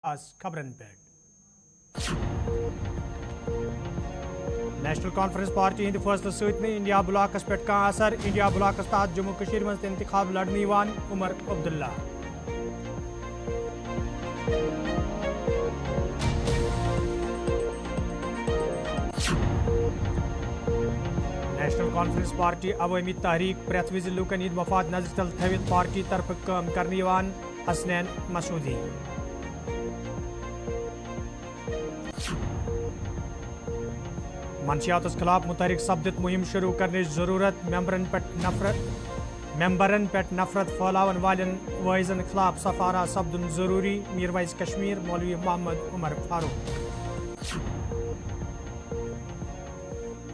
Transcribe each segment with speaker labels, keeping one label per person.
Speaker 1: खबरन पेट national Conference party Hind फैसले सहित India blocks पे का असर इंडिया ब्लॉकस तहत जम्मू कश्मीर मज इंतखाब लड़ने Omar Abdullah National Conference party अवामी तहरीक प्रेथ विज लूकन हिंद मफाद नजर तल थवित पार्टी तरफ काम करने हसनैन मसूदी मंशियात खिलाफ मुतहरिक सपदित मुहिम शुरू करने जरूरत मेंबरन पे नफरत फैलावन वालन वाइजन खिलाफ सफारा सपदन जरूरी मीरवाइज कश्मीर मौलवी मोहम्मद उमर फारूक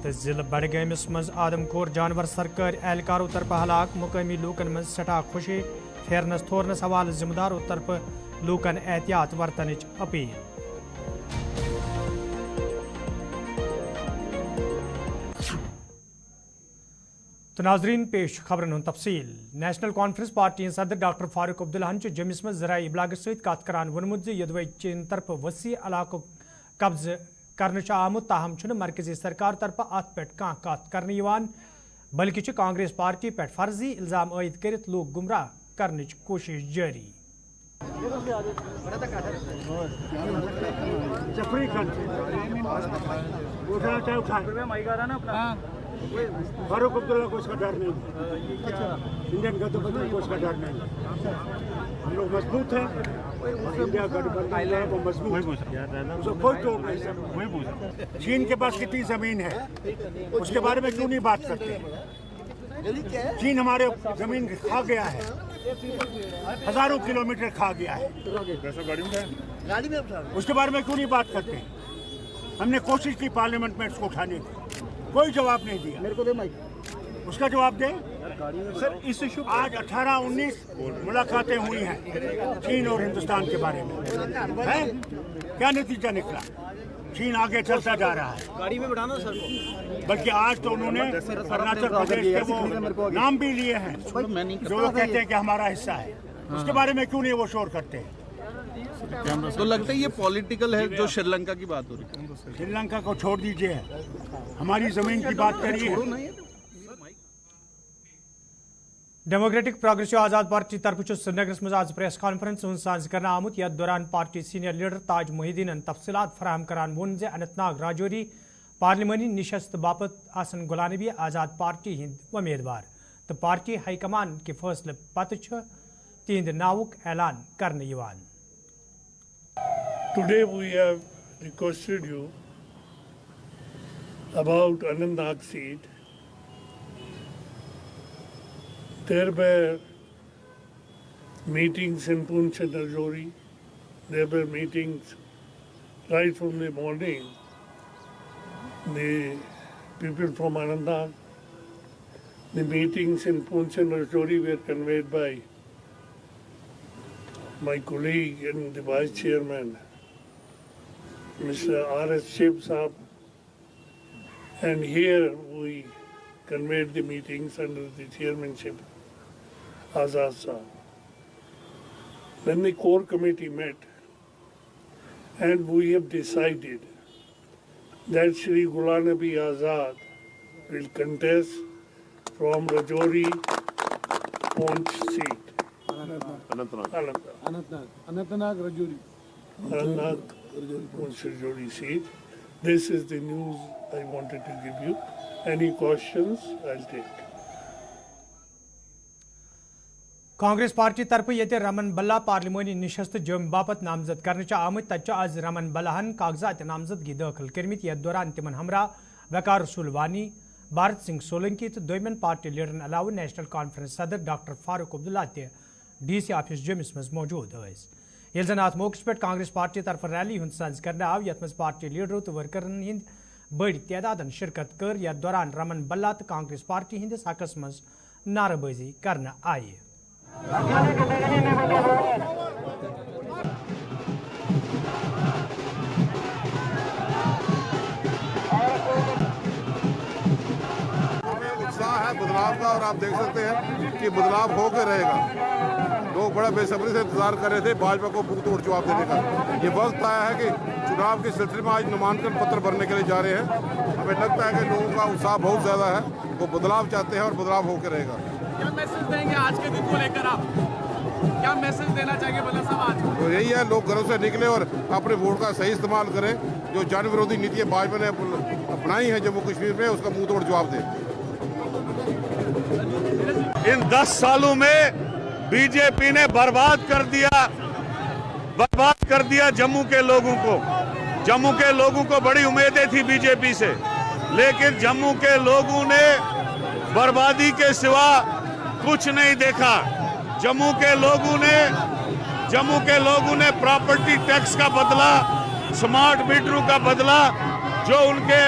Speaker 1: तो जिले बडगामिस मज आदमखोर जानवर सरकारी एहलकारों तरफ हलाक मुकामी लूकन मज सठा खुशी फेरनस थोरनस हवाले जिम्मेदारों तरफ लूकन एहतियात वरतन अपील तो नाजरीन पेश खबरन तफसील नेशनल कॉन्फ्रेंस पार्टी सदर डॉक्टर फारूक अब्दुल्ला जम्मिस मज ज़राए इबलाग सहित कत करान वोनमुत यदवै चीन तरफ वसी इलाको कब्ज करने आमुत ताहम मरकजी सरकार तरफ अत पे कत करने बल्कि कांग्रेस पार्टी पे फर्जी इल्जाम आयद कर लोग गुमराह करने कोशिश जारी
Speaker 2: फारूक अब्दुल्ला को इसका डर नहीं है, इंडियन गठबंधन को इसका डर नहीं है। हम लोग मजबूत हैं, इंडिया गठबंधन है वो मजबूत है, उसको कोई तोड़ नहीं सकता। चीन के पास कितनी जमीन है उसके बारे में क्यों नहीं बात करते? चीन हमारे जमीन खा गया है, हजारों किलोमीटर खा गया है, उसके बारे में क्यों नहीं बात करते? हमने कोशिश की पार्लियामेंट में इसको उठाने की, कोई जवाब नहीं दिया। मेरे को दे माइक, उसका जवाब दे सर। इस इशू आज 18-19 मुलाकातें हुई हैं चीन और हिंदुस्तान के बारे में, है क्या नतीजा निकला? चीन आगे चलता जा रहा है, गाड़ी में बैठाना सर। बल्कि आज तो उन्होंने अरुणाचल प्रदेश के वो नाम भी लिए हैं जो वो कहते हैं कि हमारा हिस्सा है, उसके बारे में क्यों नहीं वो शोर करते हैं?
Speaker 3: तो लगता है ये पॉलिटिकल है जो श्रीलंका की बात हो रही है।
Speaker 2: श्रीलंका को छोड़ दीजिए, हमारी जमीन की बात करिए।
Speaker 1: डेमोक्रेटिक प्रोग्रेसिव आजाद पार्टी तरफ श्रीनगर मज आज प्रेस कॉन्फ्रेंस साज कर आमुत यथ दौरान पार्टी सीनियर लीडर ताज मोहिद्दीन तफसीलात फराहम करान वोन जे अनंतनाग राजौरी पार्लिमानी निशस्त बापत आसन गुलाम नबी आजाद पार्टी हिंद उम्मीदवार तो पार्टी हाईकमान के फैसले पत तिहंद नावुक ऐलान करने यवान।
Speaker 4: Today we have requested you about Anantnag seat. There were meetings in Poonch and Rajouri. There were meetings right from the morning. The people from Anantnag, the meetings in Poonch and Rajouri were conveyed by my colleague and the vice chairman, Mr. R.S. Shiv Saab, and here we conveyed the meetings under the chairmanship Azad Saab. Then the core committee met and we have decided that Shri Ghulam Nabi Azad will contest from Rajouri Poonch seat.
Speaker 5: Anantnag Rajouri.
Speaker 4: Anantnag Rajouri seat. This is the news I wanted to give you. Any questions, I'll take.
Speaker 1: Congress party तरफ ये रमन बल्ला पार्लिमानी निशस्त जम बापत नामजद करने आमत तच आज रमन बल्लाहन कागजात नामजदगी दाखिल करमित यथ दौरान तिमन हमरा वकार रसूल वानी भारत सिंह सोलंकी तो दोमन पार्टी लीडरन अलावा नेशनल कॉन्फ्रेंस सदर doctor Farooq Abdullah DC office जम्मिस मज मौजूद ये जन अत मौके पे कांग्रेस पार्टी तरफ रैली हूं सज कर आव यथ मज पार्टी लीडरों तो वर्करन हिंद बड़ी तादाद शिरकत कर यथ दौरान रमन बल्ला तो कांग्रेस पार्टी हिंदस हकस मज नारेबाजी करना आये।
Speaker 6: उत्साह है बदलाव का और आप देख सकते हैं कि बदलाव होकर रहेगा। लोग बड़ा बेसब्री से इंतजार कर रहे थे भाजपा को मुंह तोड़ जवाब देने का। ये वक्त आया है कि चुनाव के सिलसिले में आज नामांकन पत्र भरने के लिए जा रहे हैं। हमें लगता है कि लोगों का उत्साह बहुत ज़्यादा है, वो बदलाव चाहते हैं और बदलाव होकर रहेगा।
Speaker 3: क्या मैसेज देंगे आज के दिन को लेकर आप? क्या मैसेज देना चाहेंगे भल्ला साहब आज?
Speaker 6: तो यही है, लोग घरों से निकले और अपने वोट का सही इस्तेमाल करें। जो जन विरोधी नीतियाँ भाजपा ने अपनाई हैं जम्मू कश्मीर में, उसका मुंह तोड़ जवाब दें।
Speaker 7: इन 10 सालों में बीजेपी ने बर्बाद कर दिया जम्मू के लोगों को। जम्मू के लोगों को बड़ी उम्मीदें थी बीजेपी से, लेकिन जम्मू के लोगों ने बर्बादी के सिवा कुछ नहीं देखा। जम्मू के लोगों ने प्रॉपर्टी टैक्स का बदला, स्मार्ट मीटरों का बदला, जो उनके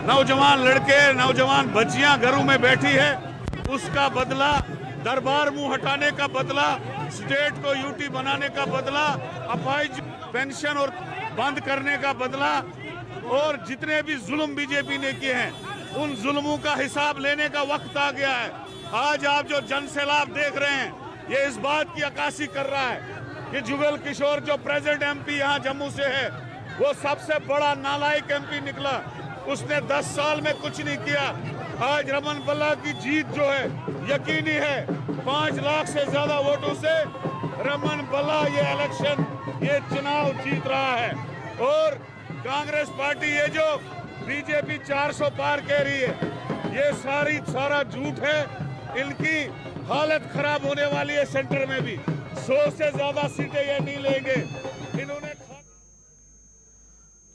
Speaker 7: नौजवान लड़के नौजवान बच्चियां घरों में बैठी है उसका बदला, दरबार मुंह हटाने का बदला, स्टेट को यूटी बनाने का बदला, अपाहिज पेंशन और बंद करने का बदला, और जितने भी जुल्म बीजेपी ने किए हैं उन जुल्मों का हिसाब लेने का वक्त आ गया है। आज आप जो जन सैलाब देख रहे हैं ये इस बात की अक्कासी कर रहा है कि जुगल किशोर जो प्रेजेंट एमपी यहाँ जम्मू से है वो सबसे बड़ा नालायक एमपी निकला। उसने 10 साल में कुछ नहीं किया। आज रमन बल्ला की जीत जो है यकीनी है। 5 लाख से ज्यादा वोटों से रमन बल्ला ये चुनाव जीत रहा है। और कांग्रेस पार्टी ये जो बीजेपी 400 पार कह रही है ये सारा झूठ है। इनकी हालत खराब होने वाली है। सेंटर में भी 100 से ज्यादा सीटें ये नहीं लेंगे। इन्होंने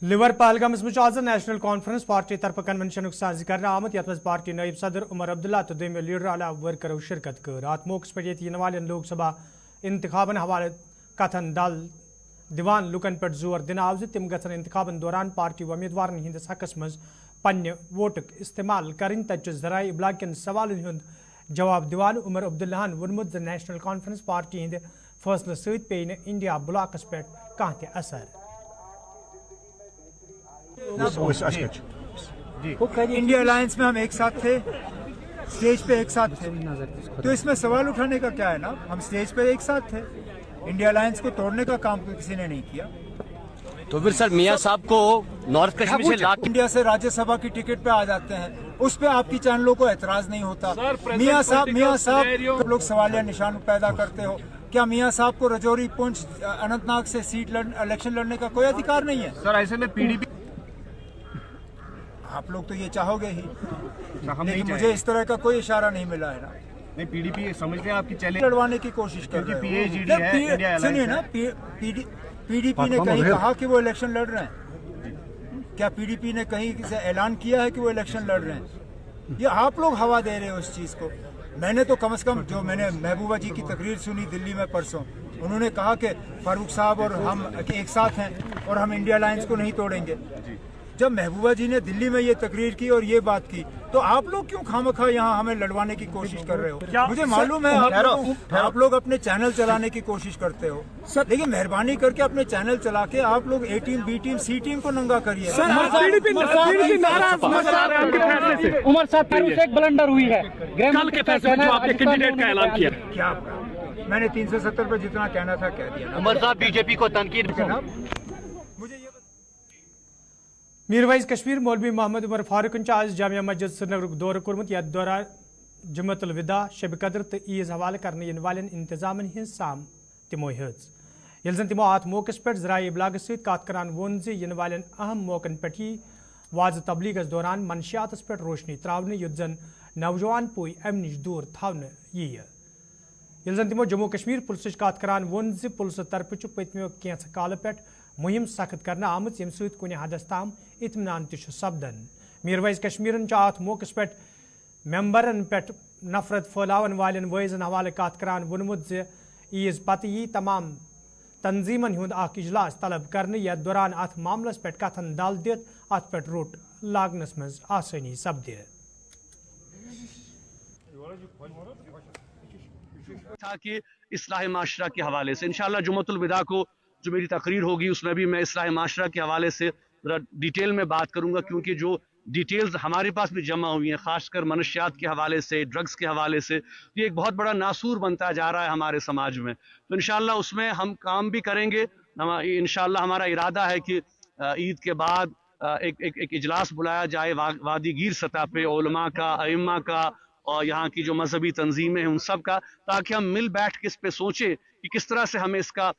Speaker 1: लिवर पहलगाम आज नेशनल कॉन्फ्रेंस पार्टी तरफ कन्वेंशन साज कर आमत यथ पार्टी नायब सदर उमर अब्दुल्ला तो दोम लीडर अला वर्करों शिरकत कर। अत मौके पे लोकसभा इंतखाबन हवाले कथन दल दिवान लुकन पे जोर दिन आव तम गन इंतखाबन दौरान पार्टी उम्मीदवारन हंदिस हकस मज पन्ने वोटक इस्तेमाल करें। तत जराए इबलाग कन सवालन हुंद जवाब दिवान उमर अब्दुल्लाहन वोनमुत नेशनल कॉन्फ्रेंस पार्टी हंद फैसले सत पे इंडिया ब्लॉकस पे कह असर।
Speaker 8: इंडिया अलायंस में हम एक साथ थे, स्टेज पे एक साथ थे, तो इसमें सवाल उठाने का क्या है ना। हम स्टेज पे एक साथ थे, इंडिया अलायंस को तोड़ने का काम किसी ने नहीं किया।
Speaker 9: तो फिर सर मियां साहब को नॉर्थ कश्मीर से लाख
Speaker 8: इंडिया से राज्यसभा की टिकट पे आ जाते हैं, उस पे आपकी चैनलों को एतराज नहीं होता। मियां साहब लोग सवालिया निशान पैदा करते हो। क्या मियां साहब को रजौरी पुंछ अनंतनाग से इलेक्शन लड़ने का कोई अधिकार नहीं है?
Speaker 3: सर ऐसे में पीडीपी
Speaker 8: आप लोग तो ये चाहोगे ही, लेकिन मुझे इस तरह का कोई इशारा नहीं मिला है ना।
Speaker 3: नहीं, पीडीपी समझते हैं आपकी चैलेंज
Speaker 8: लड़वाने की कोशिश कर रहे हो। सुनिए ना, पीडीपी ने कहीं कहा कि वो इलेक्शन लड़ रहे हैं? क्या पीडीपी ने कहीं से ऐलान किया है कि वो इलेक्शन लड़ रहे हैं? ये आप लोग हवा दे रहे हो इस चीज को। मैंने तो कम से कम जो मैंने महबूबा जी की तकरीर सुनी दिल्ली में परसों, उन्होंने कहा कि फारूक साहब और हम एक साथ हैं और हम इंडिया अलायंस को नहीं तोड़ेंगे। जब महबूबा जी ने दिल्ली में ये तकरीर की और ये बात की, तो आप लोग क्यों खामखा यहाँ हमें लड़वाने की कोशिश कर रहे हो? मुझे मालूम है आप लोग अपने चैनल चलाने की कोशिश करते हो, लेकिन मेहरबानी करके अपने चैनल चला के आप लोग ए टीम, बी टीम, सी टीम को नंगा करिए।
Speaker 10: उमर साहब फिर उसे एक ब्लंडर हुई है कल के फैसले में, आपके कैंडिडेट का ऐलान किया।
Speaker 8: क्या मैंने 370 पे जितना कहना था कह दिया।
Speaker 9: उमर साहब बीजेपी को तनकीद।
Speaker 1: मीरवाइज कश्मीर मौलवी मोहम्मद उमर फारूक आज जामिया मस्जिद श्रीनगर दौर कोर्मुत यथ दौरान जुम्मतुल विदा, शब कदर तो ईज हवाले करने इन वाले इंतजामन हज साम तमो हज। यल जन तमो अत मौके पे जराए इबलाग सत कत करान वोन इन वाले अहम मौकन पे ही वाज तबलीगस दौरान मनशियात पे रोशनी त्रावने युत जन नौजवान पुई अम नश दूर थावने यी। यल जन तमो जम्मू कश्मीर पुलिस कत करान वोन पुलिस तरफ पत्मो कैंस काल पे मुहिम सख्त करना आमत यम सत कुछ हदस ताम इत्मीनान सपदन। मीरवाइज कश्मीरन अत मौके पे मेंबरन पे नफरत फैलावन वालन वैजन हवाले कत करान वोनमुत ईज पत यी तमाम तंजीमन हुंद इजलास तलब करने यथ दौरान अत मामलस पे कथन दल दित अत पे रोट लागनस मज आसानी सपद।
Speaker 9: था कि इस्लाह माशरा के हवाले से इंशाअल्लाह जुम्मतुल विदा को जो मेरी तकरीर होगी उसमें भी मैं इस्लाह माशरा के हवाले से डिटेल में बात करूंगा, क्योंकि जो डिटेल्स हमारे पास भी जमा हुई हैं, खासकर मनशियात के हवाले से, ड्रग्स के हवाले से। ये एक बहुत बड़ा नासूर बनता जा रहा है हमारे समाज में। तो इंशाअल्लाह उसमें हम काम भी करेंगे। इंशाअल्लाह हमारा इरादा है कि ईद के बाद एक इजलास बुलाया जाए वादी गिर सतह पे, उलमा का, अइम्मा का और यहाँ की जो मजहबी तंजीमें हैं उन सब का, ताकि हम मिल बैठ के इस पे सोचें कि किस तरह से हमें इसका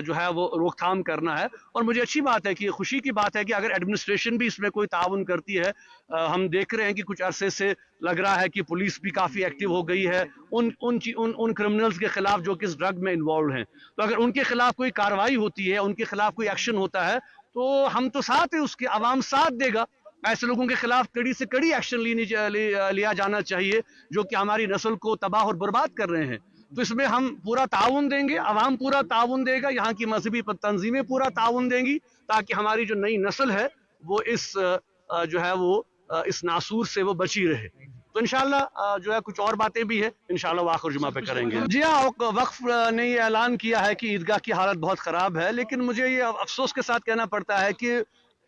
Speaker 9: जो है वो रोकथाम करना है। और मुझे अच्छी बात है कि खुशी की बात है कि अगर एडमिनिस्ट्रेशन भी इसमें कोई ताउन करती है। हम देख रहे हैं कि कुछ अरसे से लग रहा है कि पुलिस भी काफ़ी एक्टिव हो गई है उन क्रिमिनल्स के खिलाफ जो कि इस ड्रग में इन्वॉल्व हैं। तो अगर उनके खिलाफ कोई कार्रवाई होती है, उनके खिलाफ कोई एक्शन होता है, तो हम तो साथ है, उसके आवाम साथ देगा। ऐसे लोगों के खिलाफ कड़ी से कड़ी एक्शन लिया जाना चाहिए जो कि हमारी नस्ल को तबाह और बर्बाद कर रहे हैं। तो इसमें हम पूरा ताउन देंगे, आवाम पूरा ताउन देगा, यहाँ की मजहबी तंजीमें पूरा ताउन देंगी, ताकि हमारी जो नई नस्ल है वो इस नासूर से वो बची रहे। तो इंशाल्लाह जो है कुछ और बातें भी है, इंशाल्लाह वो आखिर जुमा पे करेंगे। जी हाँ, वक्फ ने ये ऐलान किया है कि ईदगाह की हालत बहुत ख़राब है, लेकिन मुझे ये अफसोस के साथ कहना पड़ता है कि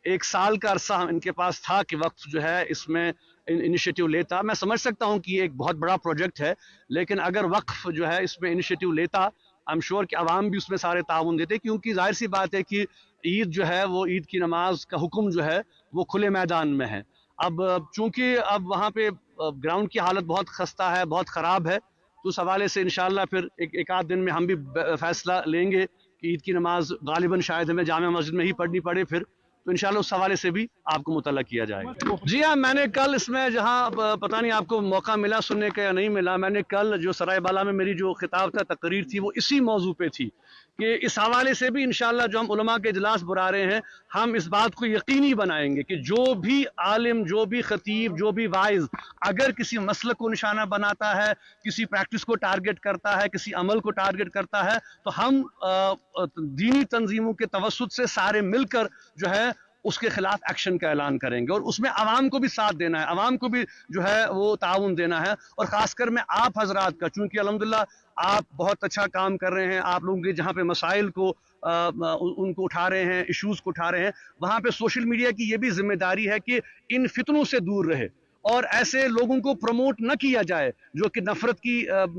Speaker 9: 1 साल का अरसा इनके पास था कि वक्फ जो है इसमें इनिशिएटिव लेता। मैं समझ सकता हूँ कि ये एक बहुत बड़ा प्रोजेक्ट है, लेकिन अगर वक्फ जो है इसमें इनिशिएटिव लेता, आई एम श्योर कि अवाम भी उसमें सारे ताउन देते, क्योंकि जाहिर सी बात है कि ईद जो है वो ईद की नमाज का हुक्म जो है वो खुले मैदान में है। अब चूंकि अब वहाँ पे ग्राउंड की हालत बहुत खस्ता है, बहुत ख़राब है, तो उस हवाले से इंशाल्लाह फिर एक आध दिन में हम भी फैसला लेंगे कि ईद की नमाज गालिबन शायद हमें जामिया मस्जिद में ही पढ़नी पड़े फिर, तो इंशाल्लाह उस हवाले से भी आपको मुतल्ला किया जाएगा। जी हाँ, मैंने कल इसमें जहाँ पता नहीं आपको मौका मिला सुनने का या नहीं मिला, मैंने कल जो सराय बाला में मेरी जो खिताब था, तकरीर थी, वो इसी मौजू पे थी कि इस हवाले से भी इंशाल्लाह जो हम उलमा के इजलास बुला रहे हैं, हम इस बात को यकीनी बनाएंगे कि जो भी आलिम, जो भी खतीब, जो भी वाइज अगर किसी मसलक को निशाना बनाता है, किसी प्रैक्टिस को टारगेट करता है, किसी अमल को टारगेट करता है, तो हम दीनी तंजीमों के तवस्सुत से सारे मिलकर जो है उसके खिलाफ एक्शन का ऐलान करेंगे। और उसमें आवाम को भी साथ देना है, आवाम को भी जो है वो ताउन देना है, और ख़ासकर मैं आप हजरात का, चूँकि अल्हम्दुलिल्लाह आप बहुत अच्छा काम कर रहे हैं, आप लोगों के जहाँ पे मसाइल को उनको उठा रहे हैं, इश्यूज़ को उठा रहे हैं, वहाँ पे सोशल मीडिया की ये भी जिम्मेदारी है कि इन फितनों से दूर रहे और ऐसे लोगों को प्रमोट न किया जाए जो कि नफरत की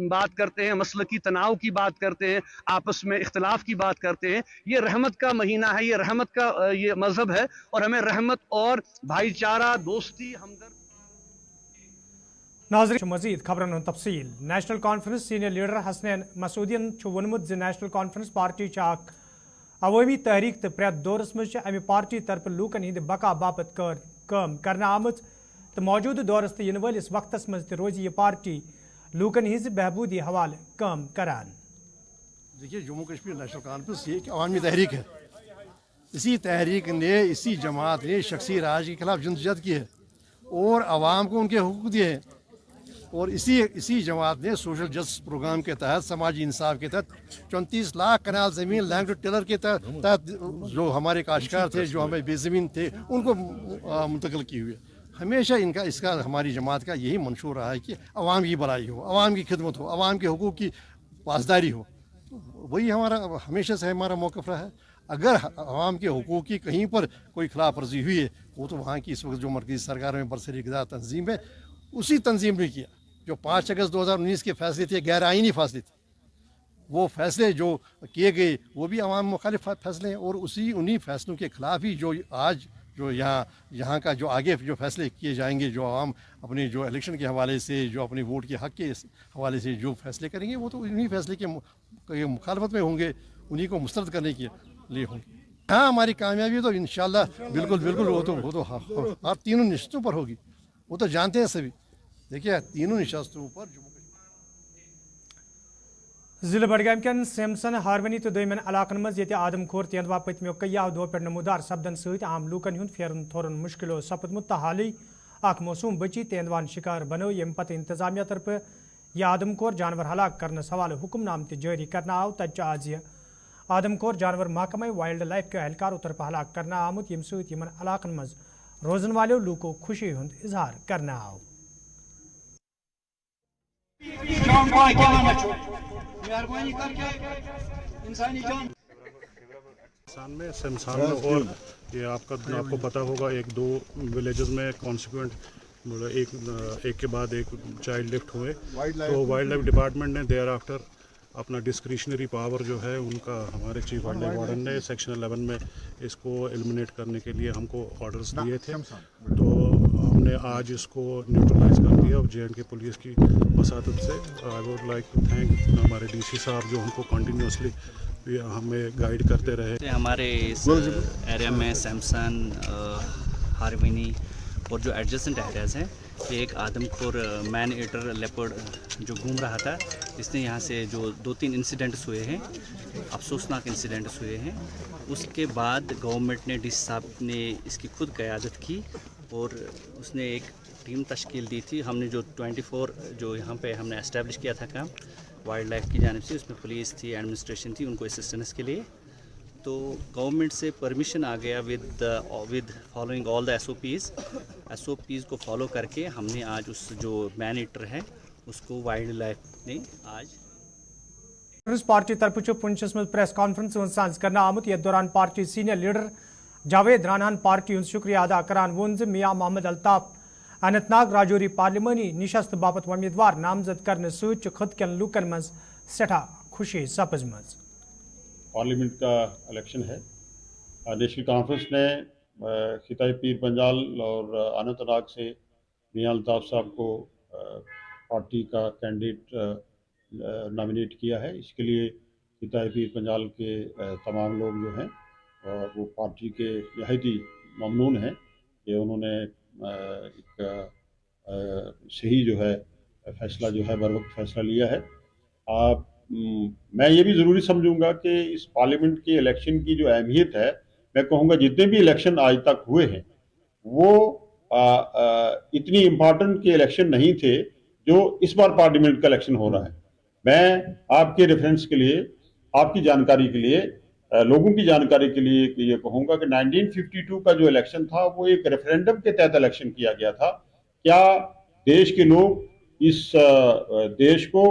Speaker 9: बात करते हैं, मसलकी तनाव की बात करते हैं, आपस में इख्तलाफ की बात करते हैं। ये रहमत का महीना है, ये रहमत का ये मजहब है, और हमें रहमत और भाईचारा, दोस्ती, हमदर्द।
Speaker 1: नाज़रीन, मज़ीद खबरन तफसील। National Conference senior leader Hasnain मसूदियन वोनमुत नेशनल कॉन्फ्रेंस पार्टी अवामी तहरीक तो प्रेत दौरस मज अमि पार्टी तरफ लूकन हिंद बका बापत काम करना आमत, तो मौजूद दौरस तो इन वलिस वक्तस मज रोज ये पार्टी लूकन हिंज बहबूदी हवाले काम करान।
Speaker 11: देखिए, जम्मू कश्मीर नेशनल कॉन्फ्रेंस ये एक अवामी तहरीक है। इसी तहरीक ने, इसी जमात ने शख्सी राज के खिलाफ जद्दोजहद की है और आवाम को उनके हुकूक दिए हैं, और इसी जमात ने सोशल जस्टिस प्रोग्राम के तहत, समाजी इंसाफ के तहत 34 लाख कनाल ज़मीन लैंड टू टिलर के तहत जो हमारे काश्तकार थे, जो हमें बेज़मीन थे, उनको मुंतकिल की हुई है। हमेशा इसका हमारी जमात का यही मंशूर रहा है कि अवाम की भलाई हो, अवाम की खिदमत हो, अवाम के हुकूक की पासदारी हो। वही हमारा हमेशा से हमारा मौक़िफ़ रहा है। अगर अवाम के हुकूक की कहीं पर कोई खिलाफ वर्जी हुई है, वो तो वहाँ की इस वक्त जो मरकज़ी सरकार में बरसर-ए-इक़्तिदार तंजीम है, उसी तंजीम ने किया। जो 5 अगस्त 2019 के फैसले थे, गैर आइनी फैसले थे, वो फैसले जो किए गए वो भी अवाम मुखालिफ फैसले हैं, और उन्हीं फैसलों के खिलाफ ही जो आज जो यहाँ का जो आगे जो फैसले किए जाएंगे, जो आवाम अपने जो इलेक्शन के हवाले से, जो अपने वोट के हक़ के हवाले से जो फैसले करेंगे, वो तो उन्हीं फैसले के मुखालफत में होंगे, उन्हीं को मुस्तरद करने के लिए होंगे। हाँ, हमारी कामयाबी तो इंशाल्लाह बिल्कुल वो तो हर तीनों निश्चितों पर होगी, वो तो जानते हैं सभी। देखिए, तीनों निशास्तों पर
Speaker 1: जिले बडगाम के सेमसन हारवनी तो दमन इलाकन मज ये आदमखोर तेंदवा पतमो कई दो पे नमूदार सपदन सहित आम लूकन हुंद फेरन थोरन मुश्किलों सपदमुत हाली अख मौसूम बची तेंदवान शिकार बनो यम पत इंतजामिया तरफ यह आदमखोर जानवर हलाक करने हवाले हुक्मनाम जारी करना आव तच आज यह आदमखोर जानवर महकमे वाइल्ड लाइफ के एहलकारों तरफ हलाक करना आमुत यम सहित यमन इलाकन मज रोजन वाले लूको खुशी हुंद इजहार करना आव।
Speaker 4: में शमशान में और ये आपको पता होगा 1-2 विलेजेस में कॉन्सिक्वेंट एक के बाद एक चाइल्ड लिफ्ट हुए, तो वाइल्ड लाइफ डिपार्टमेंट ने देयर आफ्टर अपना डिस्क्रिशनरी पावर जो है उनका हमारे चीफ वाइल्ड लाइफ वार्डन ने सेक्शन 11 में इसको एलिमिनेट करने के लिए हमको ऑर्डर्स दिए थे, तो हमने आज इसको न्यूट्रलाइज कर दिया और JNK पुलिस की वसातत से। I would like to thank हमारे DC साहब जो हमको कंटिन्यूसली हमें गाइड करते रहे।
Speaker 12: हमारे इस एरिया में सैमसन, हारविनी और जो एडजेसेंट एरियाज़ हैं, ये एक आदमखोर मैन ईटर लेपर्ड जो घूम रहा था, इसने यहाँ से जो 2-3 इंसिडेंट्स हुए हैं, अफसोसनाक इंसिडेंट्स हुए हैं। उसके बाद गवर्नमेंट ने DC साहब ने इसकी खुद क़यादत की और उसने एक टीम तश्कील दी थी। हमने जो 24 जो यहाँ पे हमने एस्टेब्लिश किया था काम वाइल्ड लाइफ की जानिब से, उसमें पुलिस थी, एडमिनिस्ट्रेशन थी, उनको असिस्टेंस के लिए। तो गवर्नमेंट से परमिशन आ गया with following all the SOPs को फॉलो करके हमने आज उस जो मैन ईटर है उसको वाइल्ड लाइफ ने आज
Speaker 1: कांग्रेस पार्टी तरफ पुंछस में प्रेस कॉन्फ्रेंस साज कर आमुत ये दौरान पार्टी सीनियर लीडर जावेद रानान पार्टी हूं शुक्रिया अदा करान वोन मियां मोहम्मद अल्ताफ अनंतनाग राजौरी पार्लिमानी निशस्त बाबत उम्मीदवार नामजद करने सूच खुद के लूकन मज सठा खुशी सपज मज।
Speaker 13: पार्लियामेंट का इलेक्शन है। नेशनल कॉन्फ्रेंस ने खिताई पीर पंजाल और अनंतनाग से मियां अल्ताफ साहब को पार्टी का कैंडिडेट नॉमिनेट किया है। इसके लिए खिताई पीर पंजाल के तमाम लोग जो हैं और वो पार्टी के यहदी ममनून हैं कि उन्होंने एक सही जो है फैसला जो है बर वक्त फैसला लिया है। मैं ये भी ज़रूरी समझूंगा कि इस पार्लियामेंट के इलेक्शन की जो अहमियत है, मैं कहूँगा जितने भी इलेक्शन आज तक हुए हैं वो इतनी इम्पॉर्टेंट के इलेक्शन नहीं थे जो इस बार पार्लियामेंट का इलेक्शन हो रहा है। मैं आपके रेफरेंस के लिए, आपकी जानकारी के लिए, लोगों की जानकारी के लिए ये कहूँगा कि 1952 का जो इलेक्शन था वो एक रेफरेंडम के तहत इलेक्शन किया गया था। क्या देश के लोग इस देश को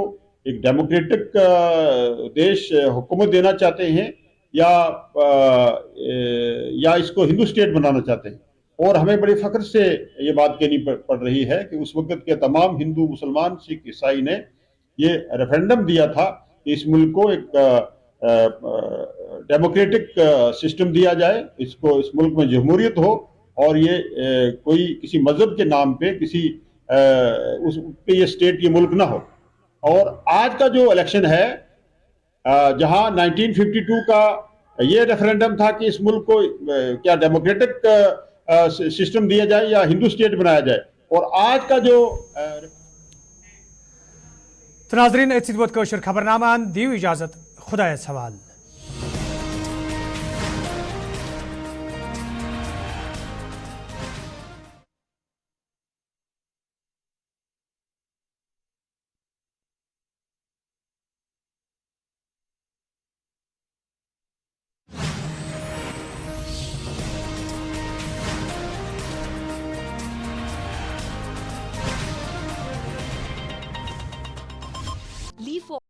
Speaker 13: एक डेमोक्रेटिक देश हुकूमत देना चाहते हैं या इसको हिंदू स्टेट बनाना चाहते हैं? और हमें बड़े फख्र से ये बात कहनी पड़ रही है कि उस वक्त के तमाम हिंदू, मुसलमान, सिख, ईसाई ने ये रेफरेंडम दिया था कि इस मुल्क को एक डेमोक्रेटिक सिस्टम दिया जाए, इसको इस मुल्क में जमहूरियत हो और ये कोई किसी मजहब के नाम पे किसी उस पे ये स्टेट, ये मुल्क ना हो। और आज का जो इलेक्शन है जहां 1952 का ये रेफरेंडम था कि इस मुल्क को क्या डेमोक्रेटिक सिस्टम दिया जाए या हिंदू स्टेट बनाया जाए, और आज का जो
Speaker 1: नाज़रीन खबरनामा दी इजाजत, खुदा सवाल।